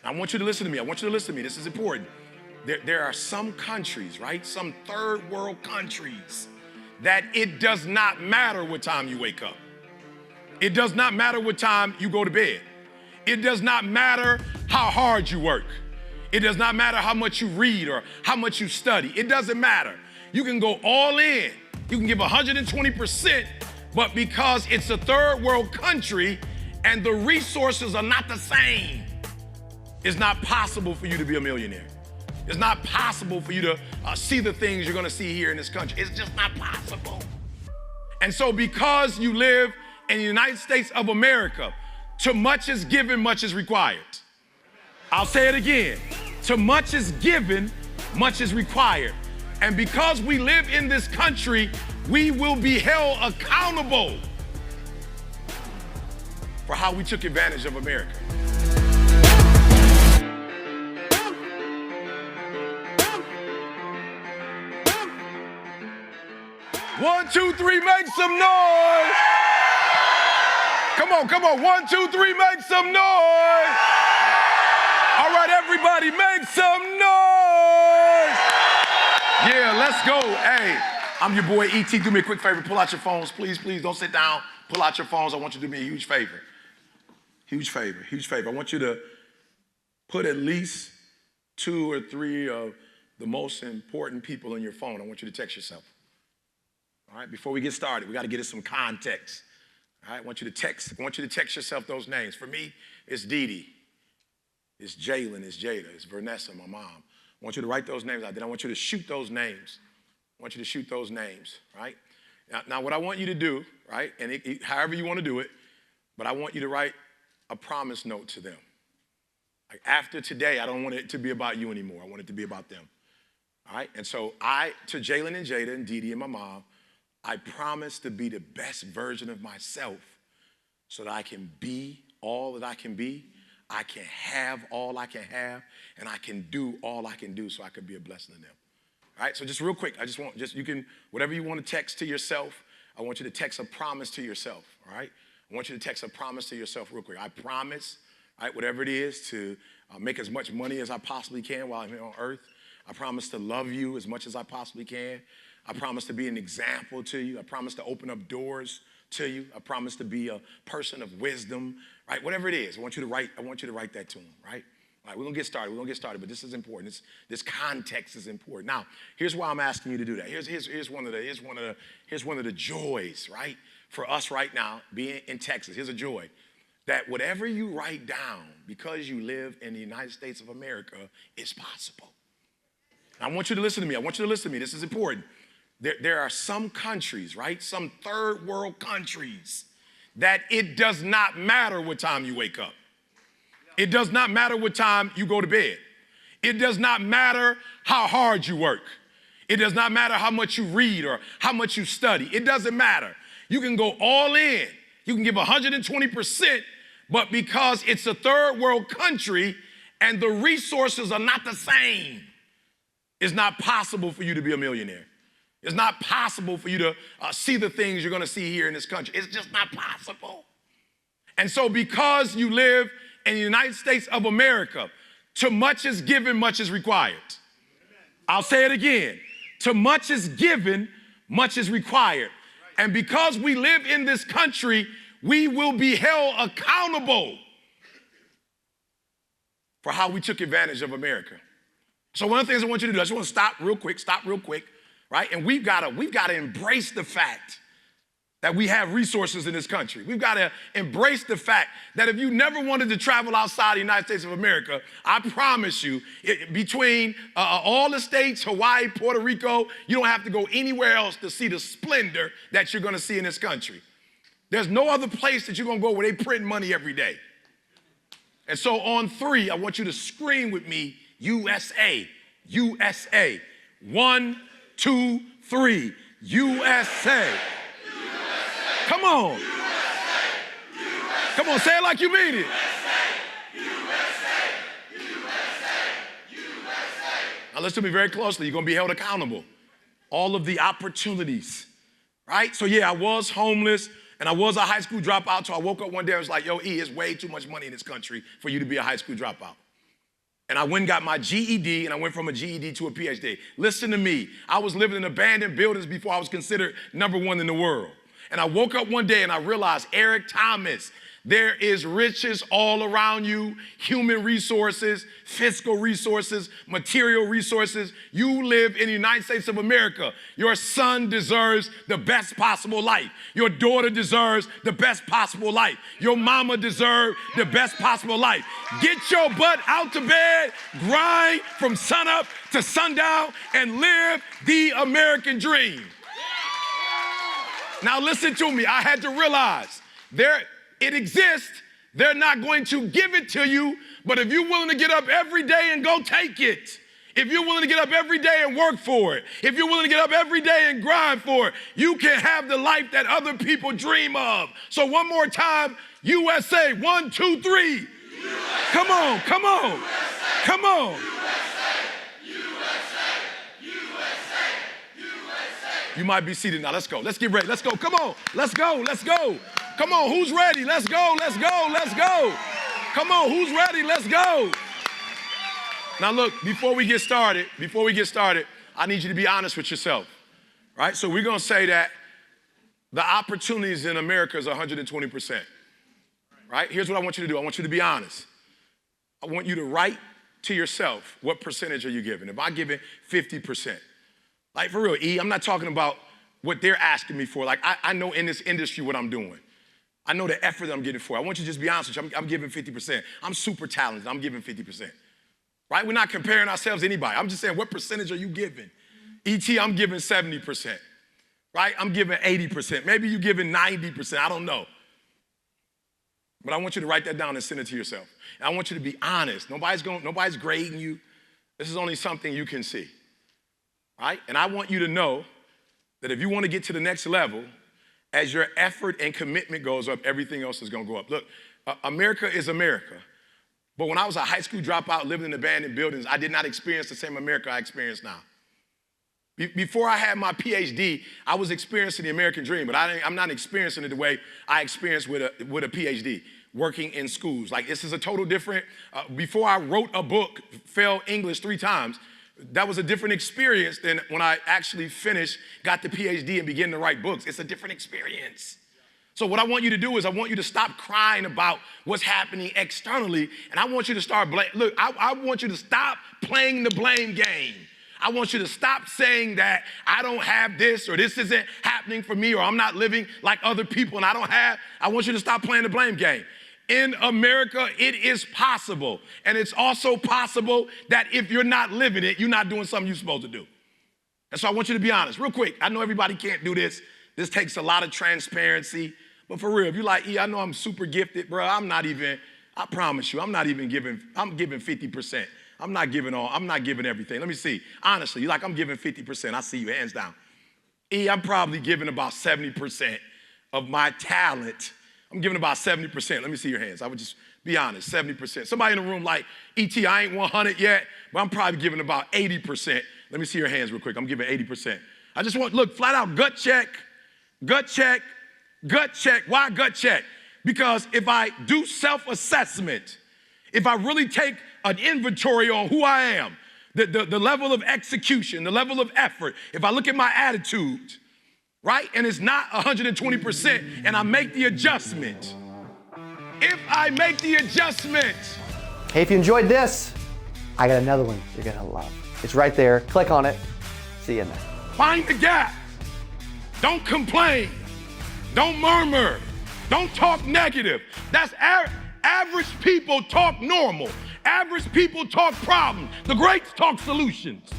I want you to listen to me. I want you to listen to me. This is important. There are some countries, right? Some third world countries that it does not matter what time you wake up. It does not matter what time you go to bed. It does not matter how hard you work. It does not matter how much you read or how much you study. It doesn't matter. You can go all in. You can give 120%, but because it's a third world country and the resources are not the same, it's not possible for you to be a millionaire. It's not possible for you to see the things you're gonna see here in this country. It's just not possible. And so because you live in the United States of America, to much is given, much is required. I'll say it again. To much is given, much is required. And because we live in this country, we will be held accountable for how we took advantage of America. One, two, three, make some noise. Come on, come on. One, two, three, make some noise. All right, everybody, make some noise. Yeah, let's go. Hey, I'm your boy E.T. Do me a quick favor. Pull out your phones, please, please. Don't sit down. Pull out your phones. I want you to do me a huge favor. Huge favor, huge favor. I want you to put at least 2 or 3 of the most important people in your phone. I want you to text yourself. All right, before we get started, we got to get it some context. All right, I want you to text yourself those names. For me, it's Dee Dee, it's Jalen, it's Jada, it's Vanessa, my mom. I want you to write those names out. Then I want you to shoot those names. I want you to shoot those names, right? Now what I want you to do, right, and however you want to do it, but I want you to write a promise note to them. Like after today, I don't want it to be about you anymore. I want it to be about them. All right, and so to Jalen and Jada and Dee Dee and my mom, I promise to be the best version of myself so that I can be all that I can be, I can have all I can have, and I can do all I can do so I can be a blessing to them. All right, so just real quick, you can, whatever you want to text to yourself, I want you to text a promise to yourself, all right? I want you to text a promise to yourself real quick. I promise, all right, whatever it is, to make as much money as I possibly can while I'm here on earth. I promise to love you as much as I possibly can. I promise to be an example to you. I promise to open up doors to you. I promise to be a person of wisdom, right? Whatever it is, I want you to write that to them, right? All right, we're gonna get started, but this is important. This context is important. Now, here's why I'm asking you to do that. Here's one of the joys, right? For us right now, being in Texas, here's a joy. That whatever you write down, because you live in the United States of America, is possible. I want you to listen to me. I want you to listen to me. This is important. There are some countries, right? Some third world countries that it does not matter what time you wake up. It does not matter what time you go to bed. It does not matter how hard you work. It does not matter how much you read or how much you study. It doesn't matter. You can go all in. You can give 120%, but because it's a third world country and the resources are not the same, it's not possible for you to be a millionaire. It's not possible for you to see the things you're going to see here in this country. It's just not possible. And so because you live in the United States of America, to much is given, much is required. I'll say it again. To much is given, much is required. And because we live in this country, we will be held accountable for how we took advantage of America. So one of the things I want you to do, I just want to stop real quick, right? And we've got to embrace the fact that we have resources in this country. We've got to embrace the fact that if you never wanted to travel outside the United States of America, I promise you, between all the states, Hawaii, Puerto Rico, you don't have to go anywhere else to see the splendor that you're going to see in this country. There's no other place that you're going to go where they print money every day. And so on 3, I want you to scream with me, USA, USA. 1, 2, 3, USA. Come on. USA, USA, come on, say it like you mean it. Now listen to me very closely. You're going to be held accountable. All of the opportunities, right? So yeah, I was homeless and I was a high school dropout. So I woke up one day and was like, yo, E, it's way too much money in this country for you to be a high school dropout. And I went and got my GED, and I went from a GED to a PhD. Listen to me. I was living in abandoned buildings before I was considered #1 in the world. And I woke up one day and I realized, Eric Thomas, there is riches all around you, human resources, fiscal resources, material resources. You live in the United States of America. Your son deserves the best possible life. Your daughter deserves the best possible life. Your mama deserves the best possible life. Get your butt out to bed, grind from sunup to sundown, and live the American dream. Now listen to me. I had to realize it exists. They're not going to give it to you, but if you're willing to get up every day and go take it, if you're willing to get up every day and work for it, if you're willing to get up every day and grind for it, you can have the life that other people dream of. So one more time, USA, 1, 2, 3. USA, come on, come on, USA, come on. You might be seated now. Let's go. Let's get ready. Let's go. Come on. Let's go. Let's go. Come on. Who's ready? Let's go. Let's go. Let's go. Come on. Who's ready? Let's go. Now look, before we get started, I need you to be honest with yourself. Right? So we're going to say that the opportunities in America is 120%. Right? Here's what I want you to do. I want you to be honest. I want you to write to yourself, what percentage are you giving? If I'm giving 50%. Like for real, E, I'm not talking about what they're asking me for. Like I know in this industry what I'm doing. I know the effort that I'm getting for. I want you to just be honest with you. I'm giving 50%. I'm super talented. I'm giving 50%. Right? We're not comparing ourselves to anybody. I'm just saying, what percentage are you giving? E.T., I'm giving 70%. Right? I'm giving 80%. Maybe you're giving 90%. I don't know. But I want you to write that down and send it to yourself. And I want you to be honest. Nobody's grading you. This is only something you can see. Right? And I want you to know that if you want to get to the next level, as your effort and commitment goes up, everything else is going to go up. Look, America is America. But when I was a high school dropout living in abandoned buildings, I did not experience the same America I experience now. Before I had my PhD, I was experiencing the American dream, but I'm not experiencing it the way I experienced with a PhD, working in schools. Like, this is a total different, before I wrote a book, failed English 3 times, that was a different experience than when I actually finished, got the PhD and began to write books. It's a different experience. So what I want you to do is I want you to stop crying about what's happening externally, and I want you to start look, I want you to stop playing the blame game. I want you to stop saying that I don't have this or this isn't happening for me or I'm not living like other people and I want you to stop playing the blame game. In America, it is possible. And it's also possible that if you're not living it, you're not doing something you're supposed to do. And so I want you to be honest. Real quick, I know everybody can't do this. This takes a lot of transparency. But for real, if you're like, I know I'm super gifted, bro, I promise you, I'm giving 50%. I'm not giving everything. Let me see. Honestly, you're like, I'm giving 50%. I see you, hands down. I'm probably giving about 70% of my talent. I'm giving about 70%. Let me see your hands. I would just be honest, 70%. Somebody in the room like, E.T., I ain't 100 yet, but I'm probably giving about 80%. Let me see your hands real quick. I'm giving 80%. I just want, look, flat out gut check, gut check, gut check. Why gut check? Because if I do self-assessment, if I really take an inventory on who I am, the level of execution, the level of effort, if I look at my attitude, right? And it's not 120%, and I make the adjustment. If I make the adjustment. Hey, if you enjoyed this, I got another one you're gonna love. It's right there. Click on it. See you in there. Find the gap. Don't complain. Don't murmur. Don't talk negative. That's average people talk normal. Average people talk problems. The greats talk solutions.